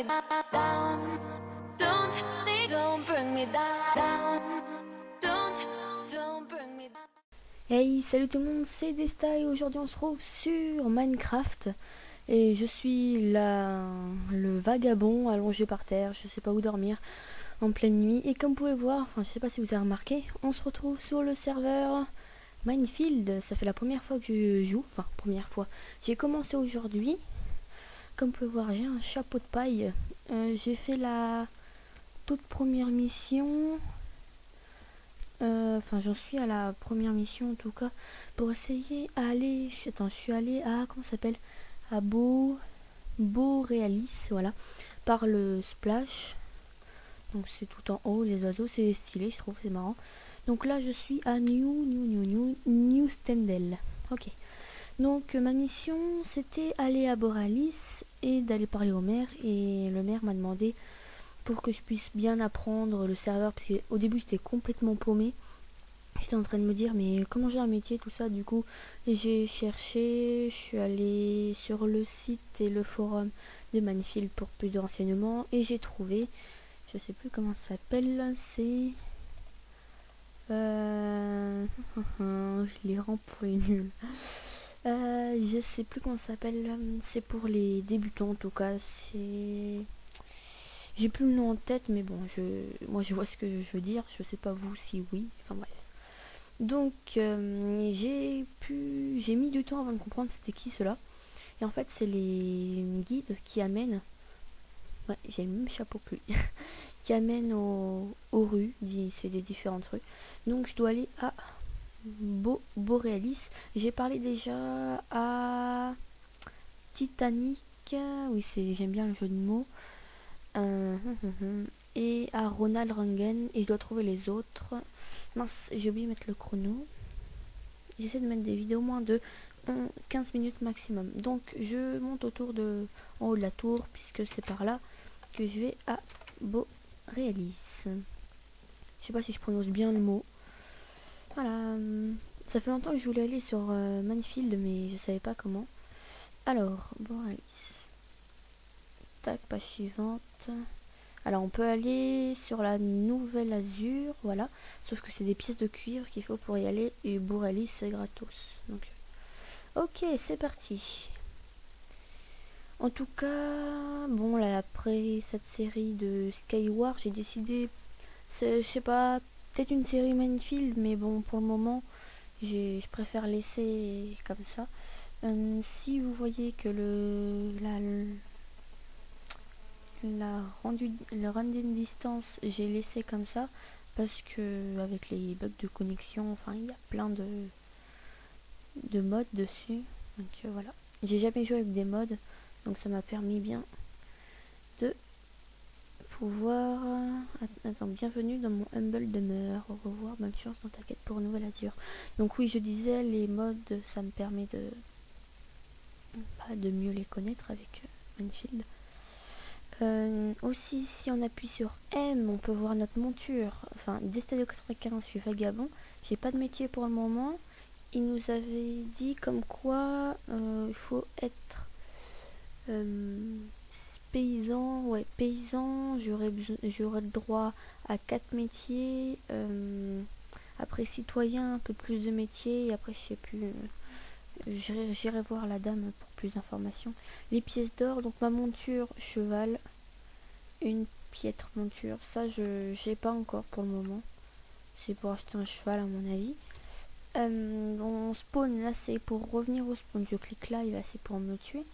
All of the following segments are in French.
me down. Don't bring me down. Don't bring me down. Hey, salut tout le monde, c'est Desta et aujourd'hui on se trouve sur Minecraft. Et je suis là, le vagabond allongé par terre, je sais pas où dormir, en pleine nuit. Et comme vous pouvez voir, enfin je sais pas si vous avez remarqué, on se retrouve sur le serveur Minefield. Ça fait la première fois que je joue, enfin première fois. J'ai commencé aujourd'hui. Comme vous pouvez voir, j'ai un chapeau de paille. J'ai fait la toute première mission. Enfin, j'en suis à la première mission en tout cas. Pour essayer à aller. Attends, je suis allée à. Comment ça s'appelle? À Borealis, voilà. Par le splash. Donc c'est tout en haut, les oiseaux. C'est stylé, je trouve, c'est marrant. Donc là, je suis à New Stendel. Ok. Donc ma mission, c'était aller à Borealis et d'aller parler au maire. Et le maire m'a demandé pour que je puisse bien apprendre le serveur, parce qu'au début j'étais complètement paumé. J'étais en train de me dire mais comment j'ai un métier, tout ça. Du coup j'ai cherché, je suis allée sur le site et le forum de Minefield pour plus de renseignements et j'ai trouvé, je sais plus comment ça s'appelle, c'est je les rends pour les nuls. Je sais plus comment ça s'appelle, c'est pour les débutants en tout cas, c'est... J'ai plus le nom en tête, mais bon, moi je vois ce que je veux dire. Je sais pas vous si oui. Enfin bref. Donc j'ai mis du temps avant de comprendre c'était qui cela. Et en fait c'est les guides qui amènent. Ouais, j'ai le même chapeau que lui. Qui amènent aux rues. C'est des différentes rues. Donc je dois aller à Borealis. J'ai parlé déjà à Titanic. Oui, j'aime bien le jeu de mots. Et à Ronald Rangen, et je dois trouver les autres. Mince, j'ai oublié de mettre le chrono. J'essaie de mettre des vidéos moins de 15 minutes maximum. Donc je monte autour de en haut de la tour, puisque c'est par là que je vais à Borealis. Je sais pas si je prononce bien le mot. Voilà. Ça fait longtemps que je voulais aller sur Minefield, mais je savais pas comment. Alors, Borealis. Tac, page suivante. Alors on peut aller sur la Nouvelle Azur, voilà. Sauf que c'est des pièces de cuivre qu'il faut pour y aller. Et Borealis c'est gratos. Donc, ok, c'est parti. En tout cas, bon là après cette série de Skyward, j'ai décidé, je sais pas, peut-être une série Minefield, mais bon pour le moment, je préfère laisser comme ça. Si vous voyez que le running distance j'ai laissé comme ça parce que avec les bugs de connexion, enfin il y a plein de modes dessus, donc voilà, j'ai jamais joué avec des mods, donc ça m'a permis bien de pouvoir attends, bienvenue dans mon humble demeure, au revoir, bonne chance dans ta quête pour Nouvelle Azur. Donc oui, je disais, les mods ça me permet de mieux les connaître avec Minefield. Aussi, si on appuie sur M, on peut voir notre monture. Enfin, Destadio 95, je suis vagabond. J'ai pas de métier pour le moment. Il nous avait dit comme quoi il faut être paysan. Ouais, paysan. J'aurais le droit à 4 métiers. Après citoyen, un peu plus de métiers. Et après, je sais plus. J'irai voir la dame pour plus d'informations. Les pièces d'or, donc ma monture, cheval. Une piètre monture, ça je j'ai pas encore pour le moment, c'est pour acheter un cheval à mon avis. On spawn, là c'est pour revenir au spawn, je clique là et là c'est pour me tuer.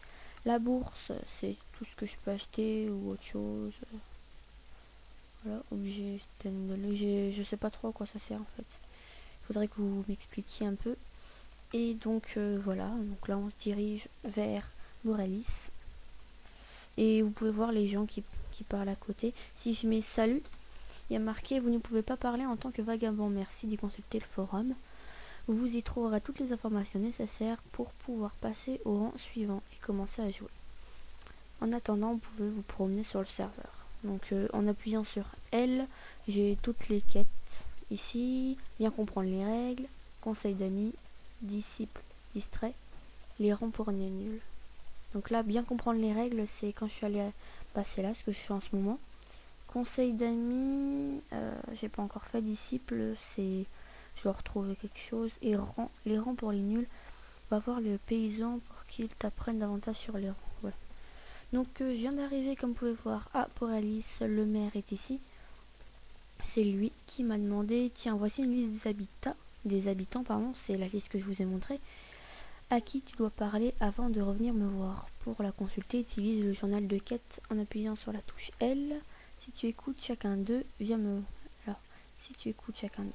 La bourse c'est tout ce que je peux acheter ou autre chose. Voilà, objet stand, je sais pas trop à quoi ça sert en fait, il faudrait que vous m'expliquiez un peu. Et donc voilà, donc là on se dirige vers Borealis. Et vous pouvez voir les gens qui parlent à côté. Si je mets salut, il y a marqué vous ne pouvez pas parler en tant que vagabond. Merci d'y consulter le forum. Vous y trouverez toutes les informations nécessaires pour pouvoir passer au rang suivant et commencer à jouer. En attendant, vous pouvez vous promener sur le serveur. Donc en appuyant sur L, j'ai toutes les quêtes ici. Bien comprendre les règles, conseil d'amis, disciple, distrait, les rangs pour les nuls. Donc là, bien comprendre les règles, c'est quand je suis allée passer là, ce que je fais en ce moment. Conseil d'amis, j'ai pas encore fait. Disciple, c'est je dois retrouver quelque chose. Et rang, les rangs pour les nuls. Va voir le paysan pour qu'il t'apprenne davantage sur les rangs. Voilà. Donc je viens d'arriver, comme vous pouvez voir, à Borealis. Le maire est ici. C'est lui qui m'a demandé, tiens, voici une liste des habitants, pardon, c'est la liste que je vous ai montrée, à qui tu dois parler avant de revenir me voir. Pour la consulter, utilise le journal de quête en appuyant sur la touche L. Si tu écoutes chacun d'eux, si tu écoutes chacun d'eux,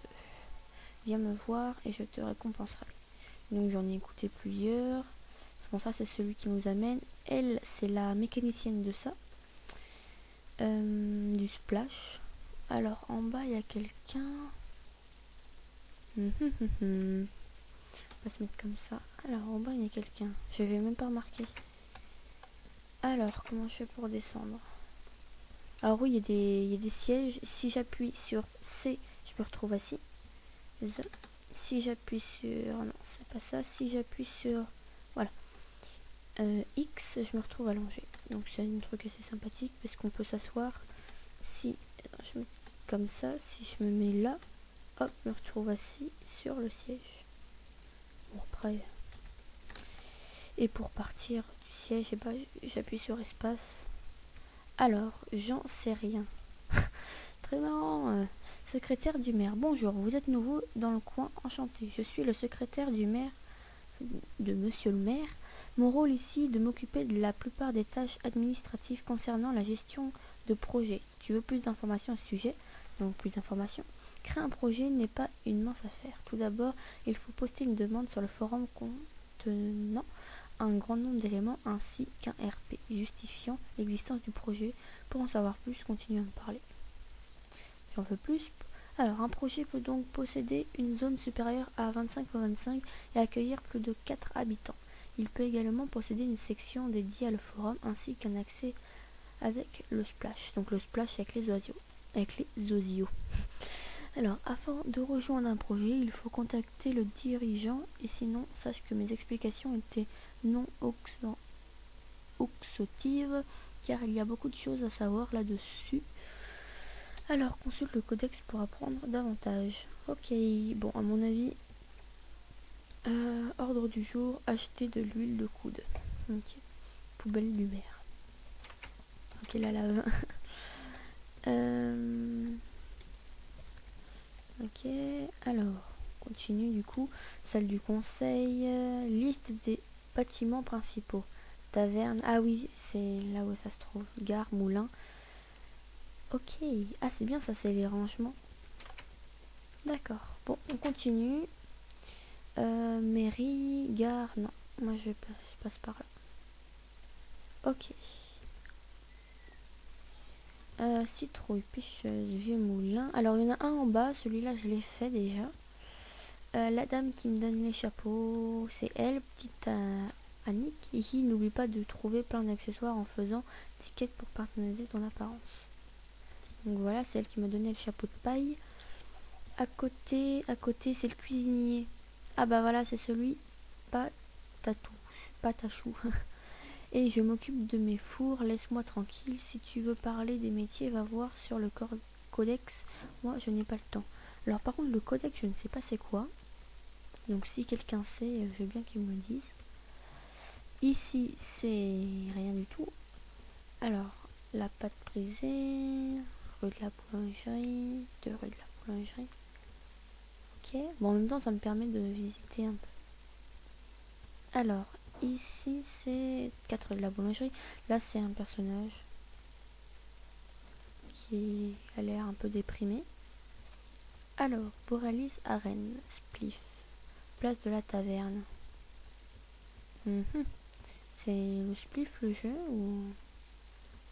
viens me voir et je te récompenserai. Donc j'en ai écouté plusieurs. Bon, ça c'est celui qui nous amène. Elle, c'est la mécanicienne de ça, du splash. Alors en bas il y a quelqu'un. On va se mettre comme ça. Alors en bas il y a quelqu'un. Je vais même pas remarquer. Alors comment je fais pour descendre? Alors oui, il y a des sièges. Si j'appuie sur C, je me retrouve assis. Si j'appuie sur... Non, c'est pas ça. Si j'appuie sur... Voilà. X, je me retrouve allongé. Donc c'est un truc assez sympathique parce qu'on peut s'asseoir. Si je me... comme ça, si je me mets là, hop, je me retrouve assis sur le siège. Bon, après... Et pour partir du siège, eh ben, j'appuie sur espace. Alors, j'en sais rien. Très marrant. Secrétaire du maire. Bonjour, vous êtes nouveau dans le coin, enchanté. Je suis le secrétaire du maire, de monsieur le maire. Mon rôle ici est de m'occuper de la plupart des tâches administratives concernant la gestion de projet. Tu veux plus d'informations à ce sujet? Donc plus d'informations. Créer un projet n'est pas une mince affaire. Tout d'abord, il faut poster une demande sur le forum contenant un grand nombre d'éléments ainsi qu'un RP justifiant l'existence du projet. Pour en savoir plus, continue à me parler. J'en veux plus. Alors, un projet peut donc posséder une zone supérieure à 25x25 et accueillir plus de 4 habitants. Il peut également posséder une section dédiée à le forum ainsi qu'un accès avec le splash. Donc le splash avec les oiseaux. Alors, afin de rejoindre un projet, il faut contacter le dirigeant et sinon, sache que mes explications étaient non exhaustives car il y a beaucoup de choses à savoir là-dessus. Alors, consulte le codex pour apprendre davantage. Ok, bon, à mon avis, ordre du jour, acheter de l'huile de coude. Ok, poubelle du maire. Ok, la lave. Ok, alors, continue du coup. Salle du conseil, liste des bâtiments principaux. Taverne, ah oui, c'est là où ça se trouve. Gare, moulin. Ok, ah c'est bien ça, c'est les rangements. D'accord, bon, on continue. Mairie, gare, non, moi je passe par là. Ok. Citrouille, pêcheuse, vieux moulin. Alors il y en a un en bas, celui-là je l'ai fait déjà. La dame qui me donne les chapeaux, c'est elle, petite Annick. Ici, n'oublie pas de trouver plein d'accessoires en faisant ticket pour personnaliser ton apparence. Donc voilà, c'est elle qui m'a donné le chapeau de paille. À côté, c'est le cuisinier. Ah bah voilà, c'est celui patachou. Et je m'occupe de mes fours, laisse-moi tranquille. Si tu veux parler des métiers, va voir sur le codex. Moi, je n'ai pas le temps. Alors par contre, le codex, je ne sais pas c'est quoi. Donc si quelqu'un sait, je veux bien qu'il me le dise. Ici, c'est rien du tout. Alors, la pâte brisée, rue de la boulangerie, rue de la boulangerie. Ok, bon en même temps ça me permet de visiter un peu. Alors, ici c'est 4 rue de la boulangerie. Là c'est un personnage qui a l'air un peu déprimé. Alors, Borealis Arène, Spliff, place de la taverne. C'est le Spliff le jeu ou...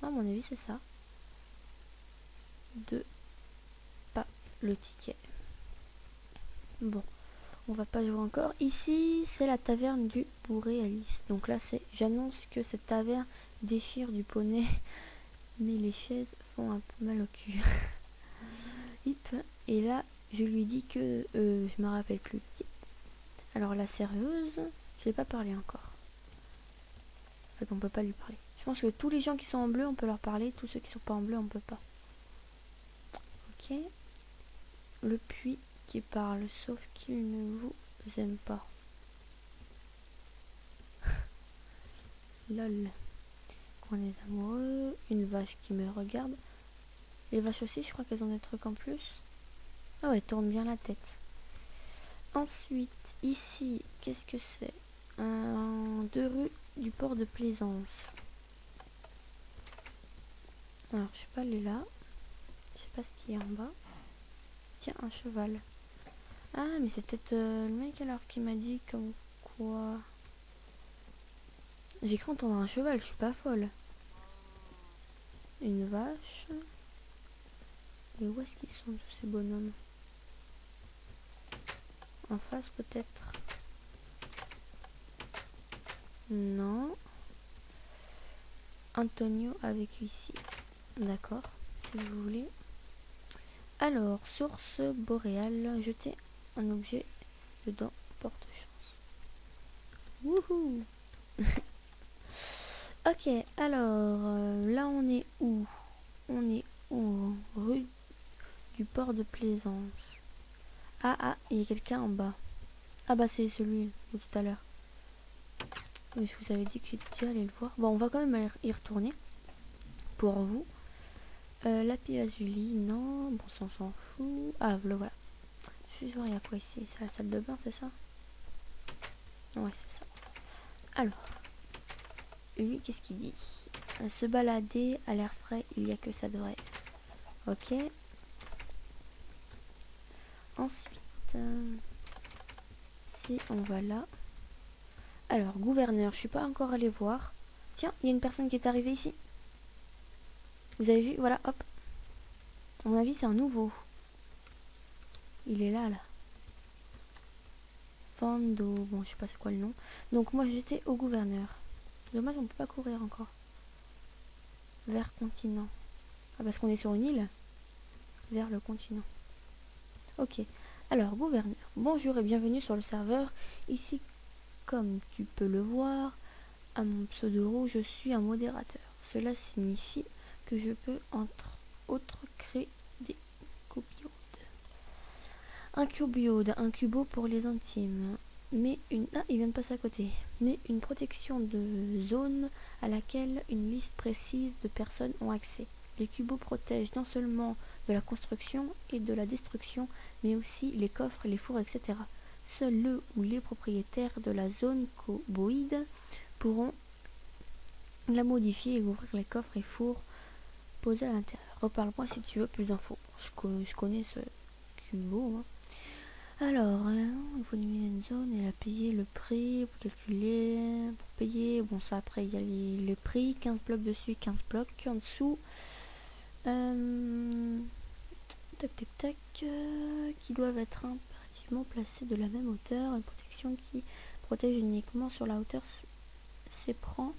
À mon avis c'est ça. Pas le ticket. Bon, on va pas jouer encore. Ici, c'est la taverne du Borealis. Donc là, c'est j'annonce que cette taverne déchire du poney, mais les chaises font un peu mal au cul. Et là, je lui dis que je me rappelle plus. Alors la serveuse, je n'ai pas parlé encore. fait, on peut pas lui parler. Je pense que tous les gens qui sont en bleu, on peut leur parler. Tous ceux qui sont pas en bleu, on peut pas. Ok. Le puits qui parle, sauf qu'il ne vous aime pas. Lol. Qu'on est amoureux. Une vache qui me regarde. Les vaches aussi, je crois qu'elles ont des trucs en plus. Ah ouais, tourne bien la tête. Ensuite, ici, qu'est-ce que c'est? Deux rues du port de Plaisance. Alors, je suis pas allée là. Je sais pas ce qu'il y a en bas. Tiens, un cheval. Ah, mais c'est peut-être le mec alors qui m'a dit comme quoi... J'ai cru entendre un cheval, je suis pas folle. Une vache. Et où est-ce qu'ils sont tous ces bonhommes? En face peut-être? Non. Antonio avec ici. D'accord, si vous voulez. Alors, source boréale. Jeter un objet dedans. Porte chance. Wouhou. Ok, alors là on est où? On est où? Rue du port de Plaisance. Ah, il y a quelqu'un en bas. Ah bah c'est celui de tout à l'heure. Je vous avais dit que j'étais déjà allé le voir. Bon, on va quand même y retourner. Pour vous. Lapis lazuli, non. Bon, ça on s'en fout. Ah, le voilà. Je vais voir, il y a quoi ici? C'est la salle de bain, c'est ça? Ouais, c'est ça. Alors. Lui, qu'est-ce qu'il dit? Se balader à l'air frais, il n'y a que ça de vrai. Ok. Ensuite, si on va là. Alors, gouverneur, je suis pas encore allé voir. Tiens, il y a une personne qui est arrivée ici. Vous avez vu? Voilà, hop. À mon avis, c'est un nouveau. Il est là. Fando, bon, je sais pas c'est quoi le nom. Donc, moi, j'étais au gouverneur. Dommage, on peut pas courir encore. Vers continent. Ah, parce qu'on est sur une île. Vers le continent. Ok. Alors, gouverneur, bonjour et bienvenue sur le serveur. Ici, comme tu peux le voir, à mon pseudo, je suis un modérateur. Cela signifie que je peux, entre autres, créer des cubiodes. Un cubiode, un cubo pour les intimes. Mais une... Ah, il vient de passer à côté. Mais une protection de zone à laquelle une liste précise de personnes ont accès. Les cubos protègent non seulement de la construction et de la destruction, mais aussi les coffres, les fours, etc. Seuls le ou les propriétaires de la zone cuboïde pourront la modifier et ouvrir les coffres et fours posés à l'intérieur. Reparle-moi si tu veux plus d'infos. Je connais ce cubo. Hein. Alors, il faut éliminer une zone et la payer le prix pour calculer, pour payer. Bon, ça après il y a les prix, 15 blocs dessus, 15 blocs en dessous. Tac tac tac, qui doivent être impérativement placés de la même hauteur. Une protection qui protège uniquement sur la hauteur s'éprend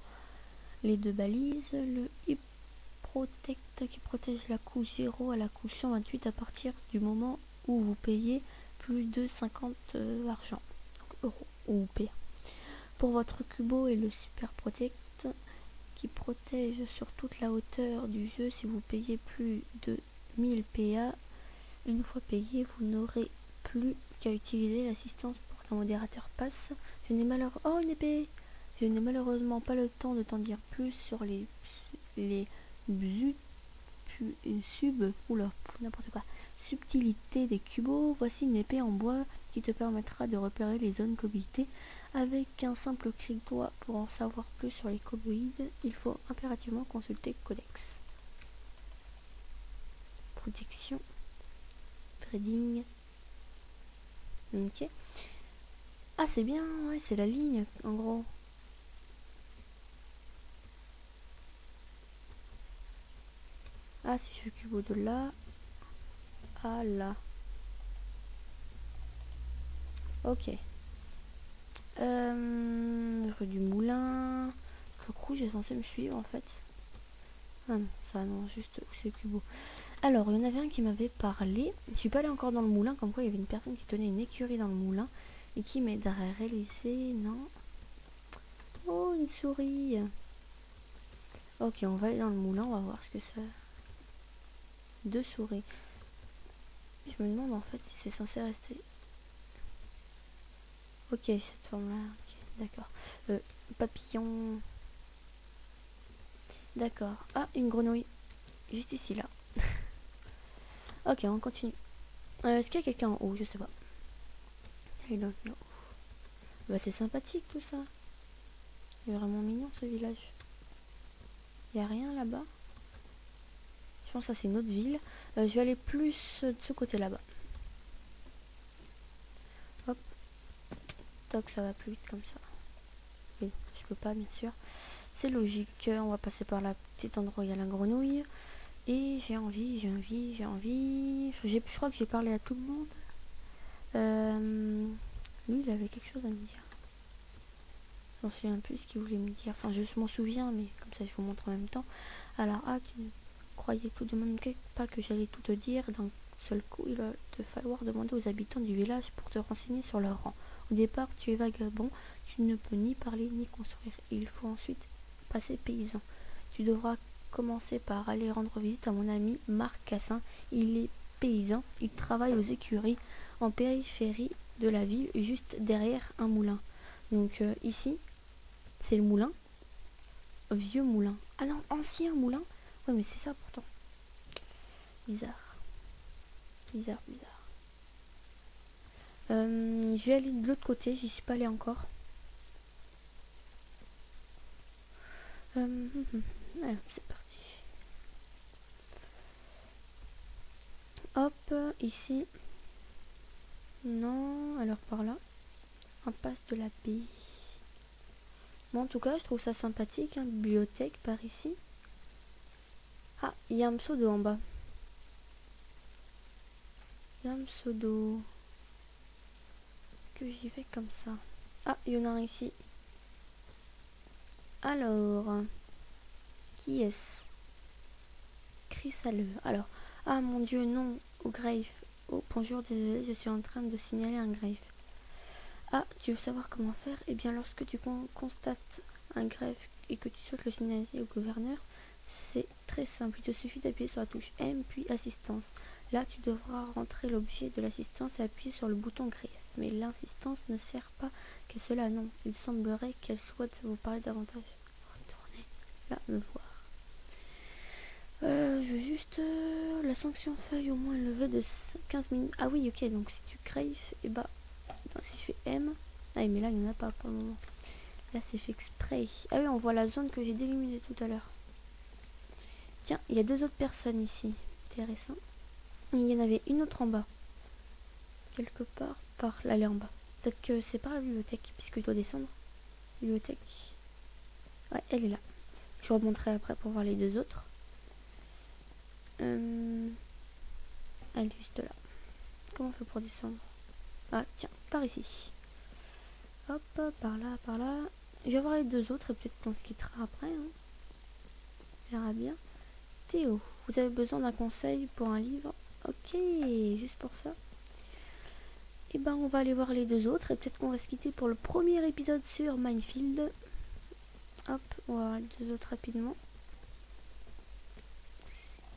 les deux balises. Le Protect qui protège la couche 0 à la couche 128 à partir du moment où vous payez plus de 50 argent, euros ou PA. Pour votre cubo et le Super Protect qui protège sur toute la hauteur du jeu si vous payez plus de 1000 PA. Une fois payé, vous n'aurez plus qu'à utiliser l'assistance pour qu'un modérateur passe. Je n'ai malheureusement pas le temps de t'en dire plus sur les subtilités des cubos. Voici une épée en bois qui te permettra de repérer les zones cobilitées. Avec un simple clic droit pour en savoir plus sur les coboïdes, il faut impérativement consulter Codex. Protection. Trading. Ok. Ah c'est bien, ouais, c'est la ligne en gros. Ah si je fais cubo de là à là. Ok. Rue du Moulin. Le truc rouge est censé me suivre en fait. Ah non, ça non, juste où c'est le cubo. Alors, il y en avait un qui m'avait parlé. Je suis pas allée encore dans le moulin, comme quoi il y avait une personne qui tenait une écurie dans le moulin et qui m'aiderait à réaliser. Non. Oh, une souris. Ok, on va aller dans le moulin, on va voir ce que c'est. 2 souris. Je me demande en fait si c'est censé rester. Ok, cette forme-là. Ok, d'accord. Papillon. D'accord. Ah, une grenouille. Juste ici, là. Ok, on continue. Est-ce qu'il y a quelqu'un en haut? Je sais pas. I don't know. Bah, c'est sympathique tout ça. Il est vraiment mignon ce village. Il n'y a rien là-bas. Je pense que ça c'est une autre ville. Je vais aller plus de ce côté là-bas. Hop. Toc, ça va plus vite comme ça. Oui, je peux pas bien sûr. C'est logique. On va passer par la petite endroit où il y a la grenouille. Et j'ai envie. Je crois que j'ai parlé à tout le monde. Lui, il avait quelque chose à me dire. J'en souviens plus ce qu'il voulait me dire. Enfin, je m'en souviens, mais comme ça, je vous montre en même temps. Alors, tu ne croyais tout de même pas que j'allais tout te dire. D'un seul coup, il va te falloir demander aux habitants du village pour te renseigner sur leur rang. Au départ, tu es vagabond. Tu ne peux ni parler ni construire. Il faut ensuite passer paysan. Tu devras commencer par aller rendre visite à mon ami Marc Cassin. Il est paysan. Il travaille aux écuries en périphérie de la ville, juste derrière un moulin. Donc ici, c'est le moulin. Vieux moulin. Ah non, ancien moulin. Ouais, mais c'est ça pourtant. Bizarre. Bizarre. Je vais aller de l'autre côté. J'y suis pas allée encore. Alors, c'est parti. Hop, ici. Non, alors par là. Impasse de la baie. Bon, en tout cas, je trouve ça sympathique. Hein, bibliothèque par ici. Ah, il y a un pseudo en bas. Il y a un pseudo. Que j'y vais comme ça. Ah, il y en a un ici. Alors, qui est-ce? Chrysaleux. Alors, ah mon dieu, non, au greffe. Oh, bonjour, désolé, je suis en train de signaler un greffe. Ah, tu veux savoir comment faire? Eh bien, lorsque tu constates un greffe et que tu souhaites le signaler au gouverneur, c'est très simple. Il te suffit d'appuyer sur la touche M puis assistance. Là, tu devras rentrer l'objet de l'assistance et appuyer sur le bouton greffe. Mais l'assistance ne sert pas qu'à cela, non. Il semblerait qu'elle souhaite vous parler davantage. Retournez là me voir. Je veux juste la sanction feuille au moins élevée de 15 minutes. Ah oui, ok, donc si tu greffes, et bah, attends, si je fais M. Ah, mais là, il n'y en a pas pour le moment. Là, c'est fait exprès. Ah oui, on voit la zone que j'ai délimitée tout à l'heure. Tiens, il y a 2 autres personnes ici. Intéressant. Il y en avait une autre en bas. Quelque part par là, elle est en bas. Peut-être que c'est par la bibliothèque, puisque je dois descendre. Bibliothèque. Ouais, elle est là. Je remonterai après pour voir les 2 autres. Elle est juste là. Comment on fait pour descendre? Ah, tiens, par ici. Hop, par là. Je vais voir les 2 autres et peut-être qu'on se quittera après. Hein. On verra bien. Théo, vous avez besoin d'un conseil pour un livre? Ok, juste pour ça. Et ben on va aller voir les 2 autres et peut-être qu'on va se quitter pour le premier épisode sur Minefield. Hop, on va voir les 2 autres rapidement.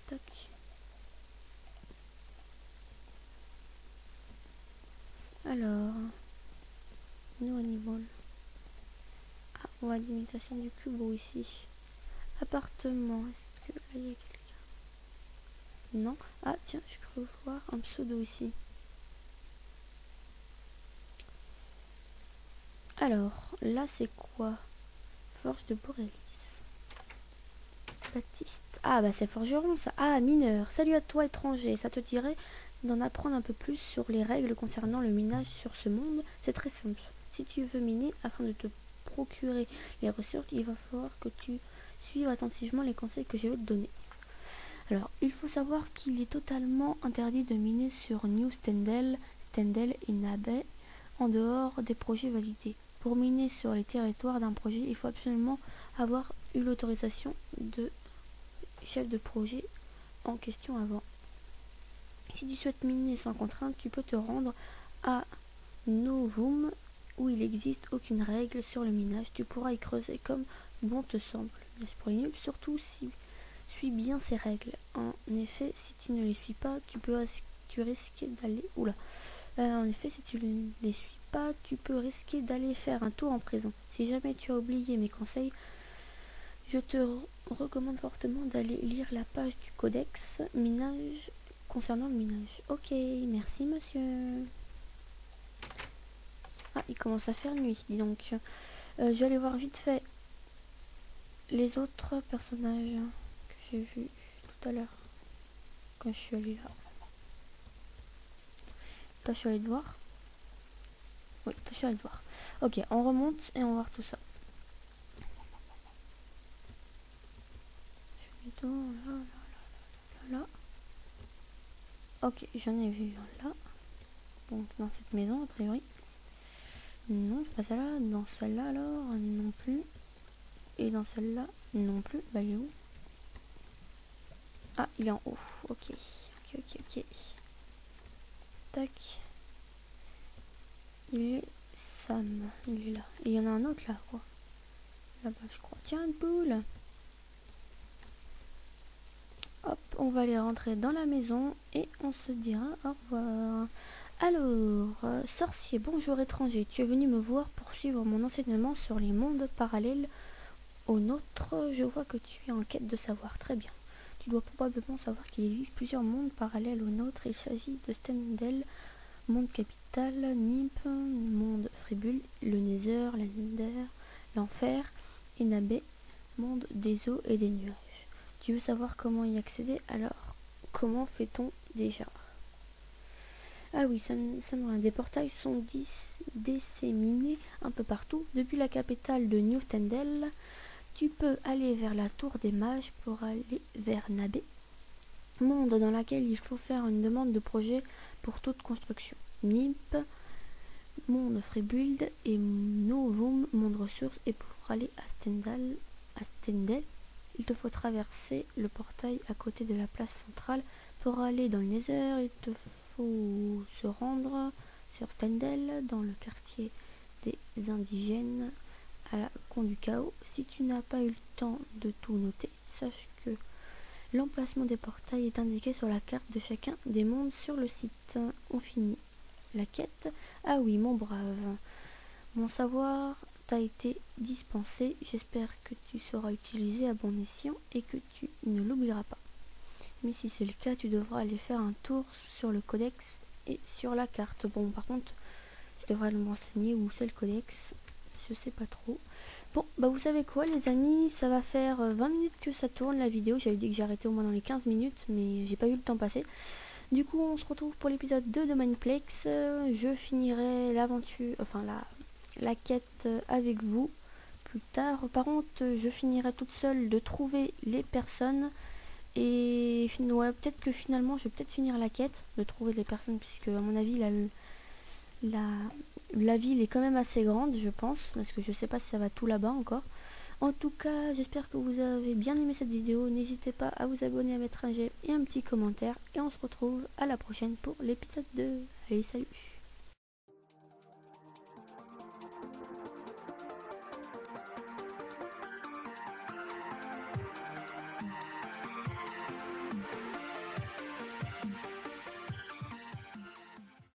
Tac. Alors, no animal. Ah, on va l'imitation du cubo ici. Appartement, est-ce que là il y a quelqu'un? Non. Ah tiens, je crois voir un pseudo ici. Alors, là c'est quoi? Forge de Borélis. Baptiste. Ah bah c'est forgeron ça. Ah, mineur. Salut à toi étranger. Ça te dirait d'en apprendre un peu plus sur les règles concernant le minage sur ce monde? C'est très simple. Si tu veux miner, afin de te procurer les ressources, il va falloir que tu suives attentivement les conseils que je vais te donner. Alors, il faut savoir qu'il est totalement interdit de miner sur New Stendel et Nabay en dehors des projets validés. Pour miner sur les territoires d'un projet, il faut absolument avoir eu l'autorisation de chef de projet en question avant. Si tu souhaites miner sans contrainte, tu peux te rendre à Novum où il n'existe aucune règle sur le minage. Tu pourras y creuser comme bon te semble. Bien pour les nuls, surtout si suis bien ces règles. En effet, si tu ne les suis pas, tu risquer d'aller... Oula. En effet, si tu ne les suis pas, tu peux risquer d'aller faire un tour en prison. Si jamais tu as oublié mes conseils, je te recommande fortement d'aller lire la page du codex minage concernant le minage. Ok, merci monsieur. Ah, il commence à faire nuit, dis donc. Je vais aller voir vite fait les autres personnages que j'ai vus tout à l'heure quand je suis allée là. Là, je suis allée te voir. Oui, je suis allée te voir. Ok, on remonte et on va voir tout ça. Je vais là. Ok, j'en ai vu un là. Donc dans cette maison, a priori. Non, c'est pas celle-là. Dans celle-là, alors, non plus. Et dans celle-là, non plus. Bah, il est où? Ah, il est en haut. Ok. Ok. Tac. Il est Sam. Il est là. Et il y en a un autre là, quoi. Là-bas, je crois. Tiens, une poule. Hop, on va aller rentrer dans la maison et on se dira au revoir. Alors, sorcier, bonjour étranger. Tu es venu me voir pour suivre mon enseignement sur les mondes parallèles au nôtre. Je vois que tu es en quête de savoir. Très bien. Tu dois probablement savoir qu'il existe plusieurs mondes parallèles au nôtre. Il s'agit de Stendel, monde capital, Nimp, monde Fribule, le Nether, l'Ender, l'Enfer, et Nabé, monde des eaux et des nuages. Tu veux savoir comment y accéder? Alors, comment fait-on déjà? Ah oui, ça me... Des portails sont disséminés un peu partout. Depuis la capitale de New Stendel, tu peux aller vers la tour des mages pour aller vers Nabé, monde dans laquelle il faut faire une demande de projet pour toute construction. Nimp, monde Freebuild, et Novum, monde ressources. Et pour aller à Stendel, il te faut traverser le portail à côté de la place centrale. Pour aller dans le Nether, il te faut se rendre sur Stendel, dans le quartier des indigènes, à la Con du Chaos. Si tu n'as pas eu le temps de tout noter, sache que l'emplacement des portails est indiqué sur la carte de chacun des mondes sur le site. On finit la quête. Ah oui, mon brave, mon savoir t'a été dispensé. J'espère que tu sauras utiliser à bon escient et que tu ne l'oublieras pas. Mais si c'est le cas, tu devras aller faire un tour sur le codex et sur la carte. Bon, par contre, je devrais me renseigner où c'est le codex. Je sais pas trop. Bon, bah vous savez quoi les amis, ça va faire 20 minutes que ça tourne la vidéo. J'avais dit que j'arrêtais au moins dans les 15 minutes, mais j'ai pas eu le temps passer. Du coup, on se retrouve pour l'épisode 2 de Mineplex. Je finirai l'aventure, enfin la quête avec vous plus tard. Par contre, je finirai toute seule de trouver les personnes. Et ouais, peut-être que finalement, je vais peut-être finir la quête de trouver les personnes, puisque à mon avis, la ville est quand même assez grande, je pense, parce que je sais pas si ça va tout là-bas encore. En tout cas, j'espère que vous avez bien aimé cette vidéo. N'hésitez pas à vous abonner, à mettre un j'aime et un petit commentaire. Et on se retrouve à la prochaine pour l'épisode 2. Allez, salut!